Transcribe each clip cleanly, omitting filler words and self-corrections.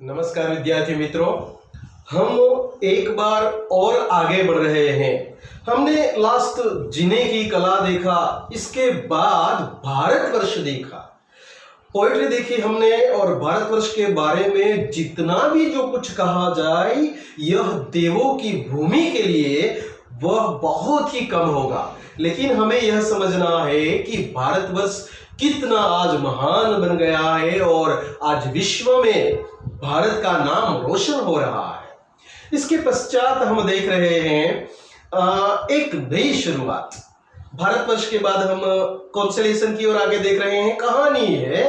नमस्कार विद्यार्थी मित्रों, हम एक बार और आगे बढ़ रहे हैं। हमने लास्ट जीने की कला देखा, इसके बाद भारतवर्ष देखा, पोएट्री देखी हमने, और भारतवर्ष के बारे में जितना भी जो कुछ कहा जाए यह देवों की भूमि के लिए वह बहुत ही कम होगा। लेकिन हमें यह समझना है कि भारतवर्ष कितना आज महान बन गया है और आज विश्व में भारत का नाम रोशन हो रहा है। इसके पश्चात हम देख रहे हैं एक नई शुरुआत। भारतवर्ष के बाद हम कॉन्स्टेलेशन की ओर आगे देख रहे हैं। कहानी है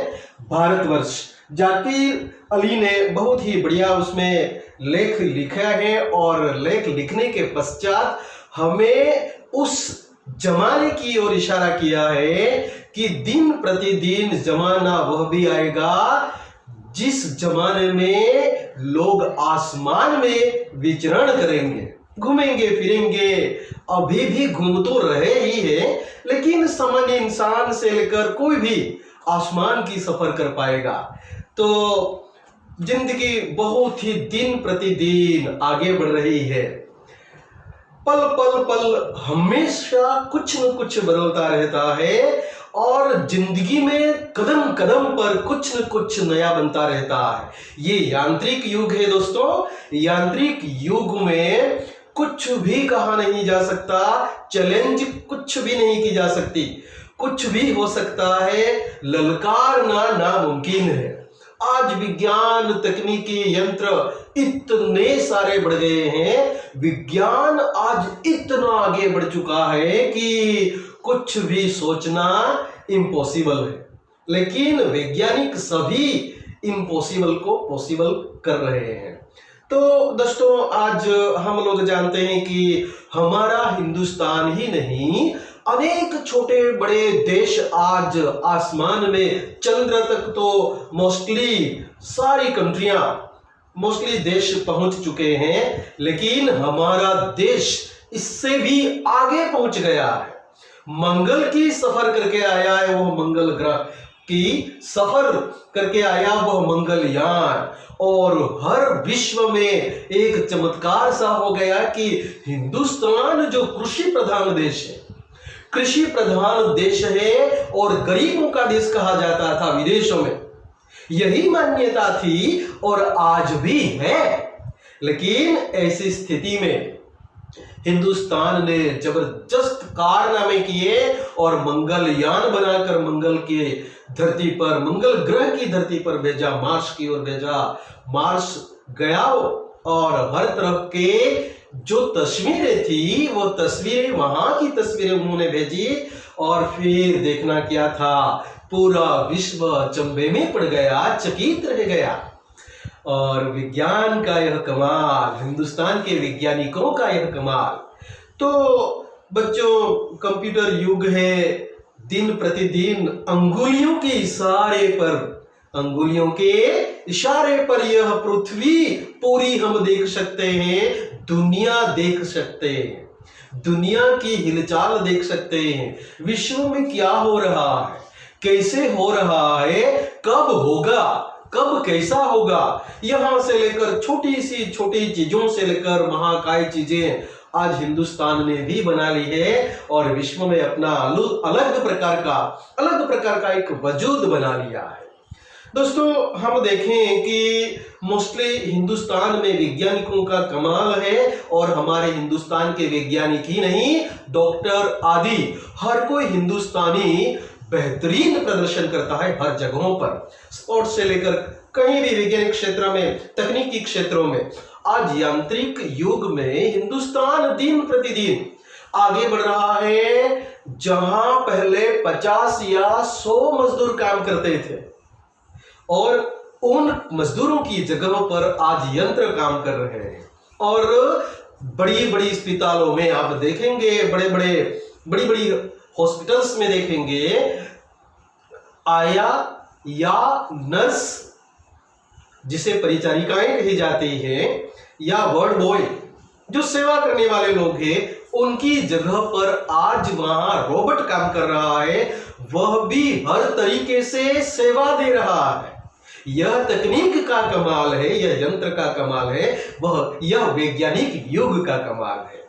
भारतवर्ष। जाकिर अली ने बहुत ही बढ़िया उसमें लेख लिखा है, और लेख लिखने के पश्चात हमें उस जमाने की ओर इशारा किया है कि दिन प्रतिदिन जमाना वह भी आएगा जिस जमाने में लोग आसमान में विचरण करेंगे, घूमेंगे फिरेंगे। अभी भी घूम तो रहे ही है, लेकिन सामान्य इंसान से लेकर कोई भी आसमान की सफर कर पाएगा। तो जिंदगी बहुत ही दिन प्रतिदिन आगे बढ़ रही है। पल पल पल हमेशा कुछ न कुछ बदलता रहता है, और जिंदगी में कदम कदम पर कुछ न कुछ नया बनता रहता है। ये यांत्रिक युग है दोस्तों। यांत्रिक युग में कुछ भी कहा नहीं जा सकता, चैलेंज कुछ भी नहीं की जा सकती, कुछ भी हो सकता है, ललकारना नामुमकिन है। आज विज्ञान तकनीकी यंत्र इतने सारे बढ़ गए हैं, विज्ञान आज इतना आगे बढ़ चुका है कि कुछ भी सोचना इम्पॉसिबल है। लेकिन वैज्ञानिक सभी इम्पॉसिबल को पॉसिबल कर रहे हैं। तो दोस्तों, आज हम लोग जानते हैं कि हमारा हिंदुस्तान ही नहीं, अनेक छोटे बड़े देश आज आसमान में, चंद्र तक तो मोस्टली सारी कंट्रियां, मोस्टली देश पहुंच चुके हैं। लेकिन हमारा देश इससे भी आगे पहुंच गया है। मंगल की सफर करके आया है, वह मंगल ग्रह की सफर करके आया वह मंगलयान, और हर विश्व में एक चमत्कार सा हो गया कि हिंदुस्तान जो कृषि प्रधान देश है, कृषि प्रधान देश है और गरीबों का देश कहा जाता था विदेशों में, यही मान्यता थी और आज भी है। लेकिन ऐसी स्थिति में हिंदुस्तान ने जबरदस्त कारनामे किए और मंगलयान बनाकर मंगल के धरती पर, मंगल ग्रह की धरती पर भेजा, मार्स की ओर भेजा। मार्स गया और हर तरफ के जो तस्वीरें थी वो तस्वीरें, वहां की तस्वीरें उन्होंने भेजी, और फिर देखना क्या था, पूरा विश्व अचंभे में पड़ गया, चकित रह गया। और विज्ञान का यह कमाल, हिंदुस्तान के वैज्ञानिकों का यह कमाल। तो बच्चों, कंप्यूटर युग है। दिन प्रतिदिन अंगुलियों के इशारे पर, अंगुलियों के इशारे पर यह पृथ्वी पूरी हम देख सकते हैं, दुनिया देख सकते हैं, दुनिया की हिलचाल देख सकते हैं। विश्व में क्या हो रहा है, कैसे हो रहा है, कब होगा, कब कैसा होगा, यहां से लेकर छोटी सी छोटी चीजों से लेकर महाकाय चीजें आज हिंदुस्तान ने भी बना ली है, और विश्व में अपना अलग प्रकार का एक वजूद बना लिया है। दोस्तों, हम देखें कि मोस्टली हिंदुस्तान में वैज्ञानिकों का कमाल है, और हमारे हिंदुस्तान के वैज्ञानिक ही नहीं, डॉक्टर आदि हर कोई हिंदुस्तानी बेहतरीन प्रदर्शन करता है हर जगहों पर, स्पोर्ट्स से लेकर कहीं भी वैज्ञानिक क्षेत्र में, तकनीकी क्षेत्रों में। आज यांत्रिक युग में हिंदुस्तान दिन प्रतिदिन आगे बढ़ रहा है। जहां पहले 50 या 100 मजदूर काम करते थे, और उन मजदूरों की जगहों पर आज यंत्र काम कर रहे हैं। और बड़ी बड़ी अस्पतालों में आप देखेंगे, बड़ी बड़ी हॉस्पिटल्स में देखेंगे, आया या नर्स, जिसे परिचारिकाएं कही जाती हैं, या वार्ड बॉय, जो सेवा करने वाले लोग हैं, उनकी जगह पर आज वहां रोबोट काम कर रहा है। वह भी हर तरीके से सेवा दे रहा है। यह तकनीक का कमाल है, यह यंत्र का कमाल है, यह वैज्ञानिक युग का कमाल है।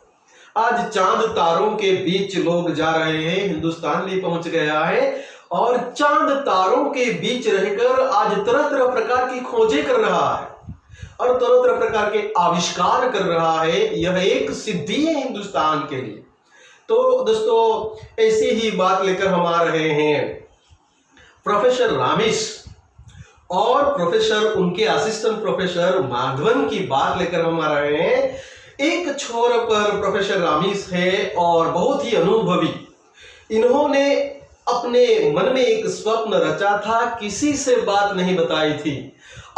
आज चांद तारों के बीच लोग जा रहे हैं, हिंदुस्तान भी पहुंच गया है और चांद तारों के बीच रहकर आज तरह तरह प्रकार की खोजें कर रहा है और तरह तरह प्रकार के आविष्कार कर रहा है। यह एक सिद्धि है हिंदुस्तान के लिए। तो दोस्तों, ऐसी ही बात लेकर हम आ रहे हैं प्रोफेसर रामिश और प्रोफेसर उनके असिस्टेंट प्रोफेसर माधवन की बात लेकर हम आ रहे हैं। एक छोर पर प्रोफेसर रामिश है और बहुत ही अनुभवी। इन्होंने अपने मन में एक स्वप्न रचा था, किसी से बात नहीं बताई थी,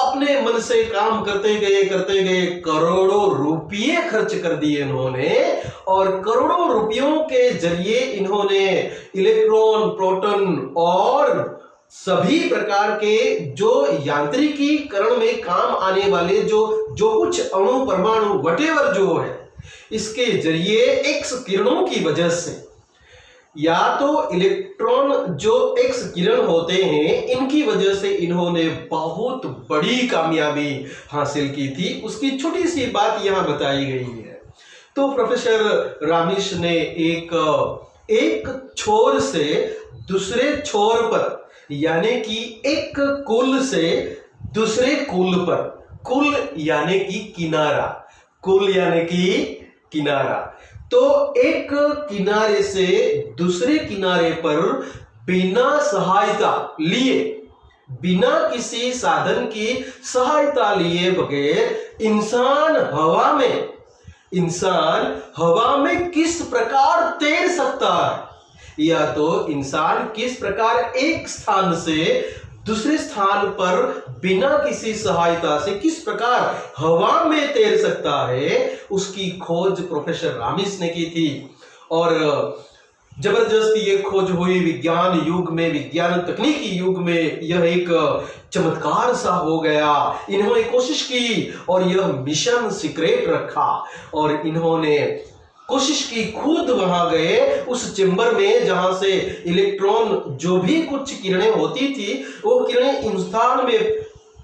अपने मन से काम करते गए करोड़ों रुपये खर्च कर दिए इन्होंने और करोड़ों रुपयों के जरिए इन्होंने इलेक्ट्रॉन, प्रोटॉन और सभी प्रकार के जो यांत्रिकीकरण में काम आने वाले जो कुछ अणु, परमाणु, वटेवर जो है, इसके जरिए एक्स किरणों की वजह से, या तो इलेक्ट्रॉन जो एक्स किरण होते हैं, इनकी वजह से इन्होंने बहुत बड़ी कामयाबी हासिल की थी। उसकी छोटी सी बात यहां बताई गई है। तो प्रोफेसर रामिश ने एक छोर से दूसरे छोर पर, यानी कि एक कुल से दूसरे कुल पर, कुल यानी कि किनारा, कुल यानी कि किनारा, तो एक किनारे से दूसरे किनारे पर बिना सहायता लिए, बिना किसी साधन की सहायता लिए बगैर इंसान हवा में किस प्रकार तैर सकता है, या तो इंसान किस प्रकार एक स्थान से दूसरे स्थान पर बिना किसी सहायता से किस प्रकार हवा में तैर सकता है, उसकी खोज प्रोफेसर रामिश ने की थी। और जबरदस्त ये खोज हुई विज्ञान युग में, विज्ञान तकनीकी युग में। यह एक चमत्कार सा हो गया। इन्होंने कोशिश की और यह मिशन सीक्रेट रखा और इन्होंने कोशिश की, खुद वहां गए उस चेंबर में जहां से इलेक्ट्रॉन जो भी कुछ किरणें होती थी वो किरणें इंसान में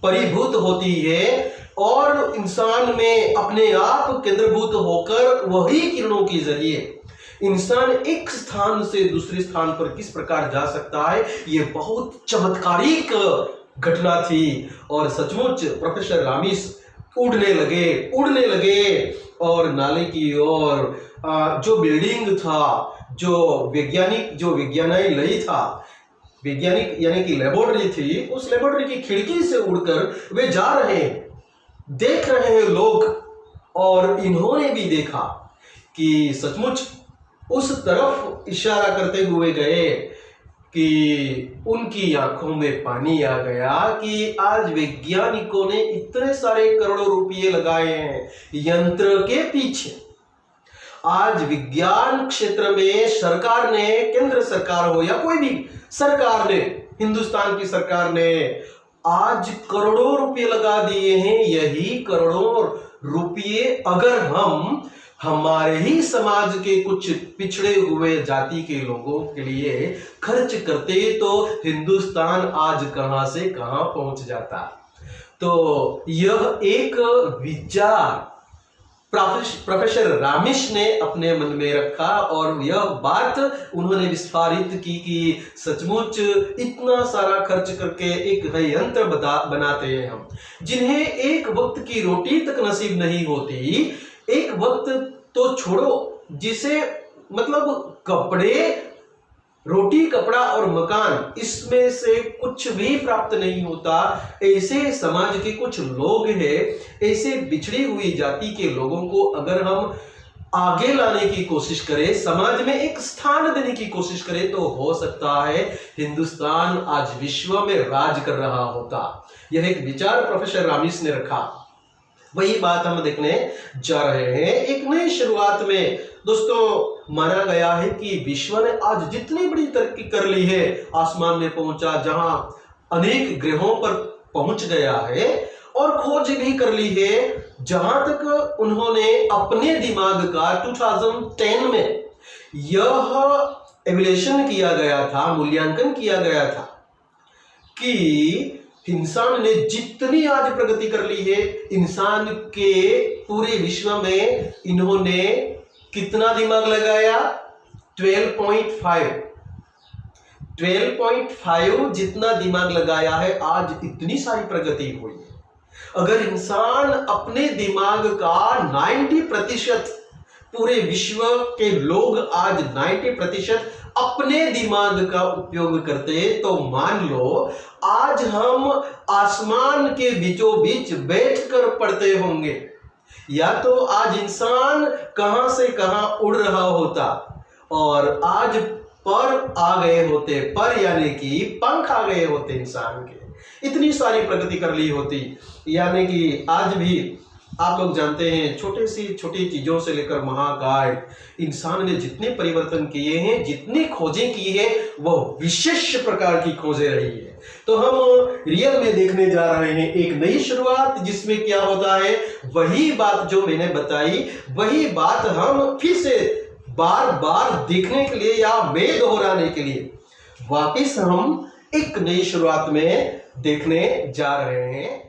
परिभूत होती है और इंसान में अपने आप केंद्रभूत होकर वही किरणों के जरिए इंसान एक स्थान से दूसरे स्थान पर किस प्रकार जा सकता है, ये बहुत चमत्कारिक घटना थी। और सचमुच प्रोफेसर रामिश उड़ने लगे और नाले की ओर जो बिल्डिंग था, जो विज्ञानालय था, वैज्ञानिक यानी कि लेबोरेटरी थी, उस लेबोरेटरी की खिड़की से उड़कर वे जा रहे हैं, देख रहे हैं लोग। और इन्होंने भी देखा कि सचमुच उस तरफ इशारा करते हुए गए कि उनकी आंखों में पानी आ गया कि आज वैज्ञानिकों ने इतने सारे करोड़ों रुपये लगाए हैं यंत्र के पीछे। आज विज्ञान क्षेत्र में सरकार ने, केंद्र सरकार हो या कोई भी सरकार ने, हिंदुस्तान की सरकार ने आज करोड़ों रुपये लगा दिए हैं। यही करोड़ों रुपये अगर हम हमारे ही समाज के कुछ पिछड़े हुए जाति के लोगों के लिए खर्च करते तो हिंदुस्तान आज कहां से कहां पहुंच जाता। तो यह एक विचार प्रोफेसर रामिश ने अपने मन में रखा और यह बात उन्होंने विस्तारित की कि सचमुच इतना सारा खर्च करके एक यंत्र बनाते हैं हम, जिन्हें एक वक्त की रोटी तक नसीब नहीं होती। एक वक्त तो छोड़ो, जिसे मतलब कपड़े, रोटी, कपड़ा और मकान, इसमें से कुछ भी प्राप्त नहीं होता, ऐसे समाज के कुछ लोग हैं, ऐसे बिछड़ी हुई जाति के लोगों को अगर हम आगे लाने की कोशिश करें, समाज में एक स्थान देने की कोशिश करें, तो हो सकता है हिंदुस्तान आज विश्व में राज कर रहा होता। यह एक विचार प्रोफेसर रामिश ने रखा। वही बात हम देखने जा रहे हैं। एक नई शुरुआत में दोस्तों माना गया है कि विश्व ने आज जितनी बड़ी तरक्की कर ली है, आसमान में पहुंचा, जहां अनेक ग्रहों पर पहुंच गया है और खोज भी कर ली है, जहां तक उन्होंने अपने दिमाग का 2010 में यह एवल्यूशन किया गया था, मूल्यांकन किया गया था कि इंसान ने जितनी आज प्रगति कर ली है, इंसान के पूरे विश्व में इन्होंने कितना दिमाग लगाया? 12.5 जितना दिमाग लगाया है, आज इतनी सारी प्रगति हुई है। अगर इंसान अपने दिमाग का 90%, पूरे विश्व के लोग आज 90% अपने दिमाग का उपयोग करते, तो मान लो आज हम आसमान के बीचों बीच बैठकर पढ़ते होंगे, या तो आज इंसान कहां से कहां उड़ रहा होता और आज पर आ गए होते, पर यानी कि पंख आ गए होते इंसान के, इतनी सारी प्रगति कर ली होती। यानी कि आज भी आप लोग जानते हैं, छोटे सी छोटी चीजों से लेकर महाकाय, इंसान ने जितने परिवर्तन किए हैं, जितनी खोजें की है, वह विशेष प्रकार की खोजें रही है। तो हम रियल में देखने जा रहे हैं एक नई शुरुआत, जिसमें क्या होता है, वही बात जो मैंने बताई, वही बात हम फिर से बार बार देखने के लिए या मैं दोहराने के लिए वापिस हम एक नई शुरुआत में देखने जा रहे हैं।